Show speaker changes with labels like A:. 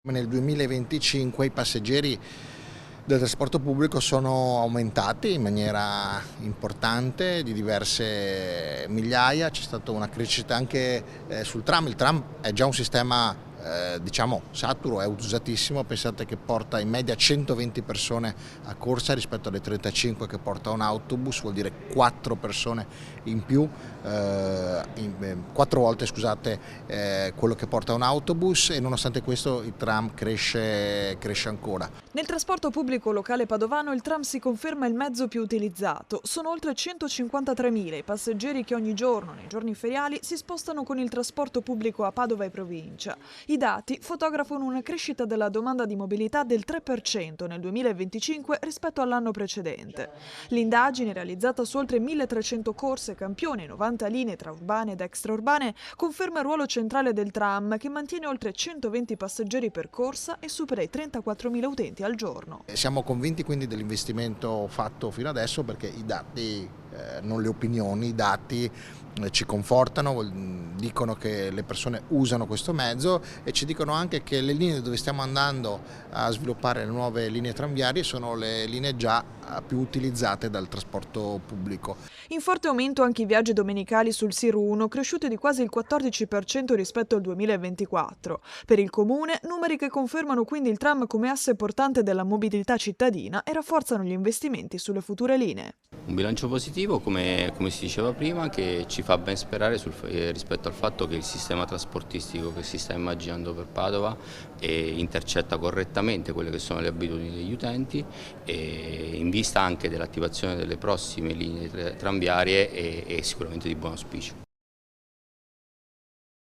A: Nel 2025 i passeggeri del trasporto pubblico sono aumentati in maniera importante, di diverse migliaia. C'è stata una crescita anche sul tram. Il tram è già un sistema diciamo saturo, è usatissimo. Pensate che porta in media 120 persone a corsa rispetto alle 35 che porta un autobus, vuol dire 4 persone in più, 4 volte scusate, quello che porta un autobus, e nonostante questo il tram cresce ancora.
B: Nel trasporto pubblico locale padovano il tram si conferma il mezzo più utilizzato. Sono oltre 153.000 i passeggeri che ogni giorno, nei giorni feriali, si spostano con il trasporto pubblico a Padova e provincia. I dati fotografano una crescita della domanda di mobilità del 3% nel 2025 rispetto all'anno precedente. L'indagine, realizzata su oltre 1.300 corse campione e 90 linee tra urbane ed extraurbane, conferma il ruolo centrale del tram, che mantiene oltre 120 passeggeri per corsa e supera i 34.000 utenti al giorno.
A: Siamo convinti quindi dell'investimento fatto fino adesso, perché i dati, non le opinioni, i dati ci confortano, dicono che le persone usano questo mezzo e ci dicono anche che le linee dove stiamo andando a sviluppare le nuove linee tranviarie sono le linee già più utilizzate dal trasporto pubblico.
B: In forte aumento anche i viaggi domenicali sul SIR 1, cresciuti di quasi il 14% rispetto al 2024. Per il Comune, numeri che confermano quindi il tram come asse portante della mobilità cittadina e rafforzano gli investimenti sulle future linee.
C: Un bilancio positivo, come si diceva prima, che ci fa ben sperare rispetto al fatto che il sistema trasportistico che si sta immaginando per Padova intercetta correttamente quelle che sono le abitudini degli utenti, e in vista anche dell'attivazione delle prossime linee tranviarie è sicuramente di buon auspicio.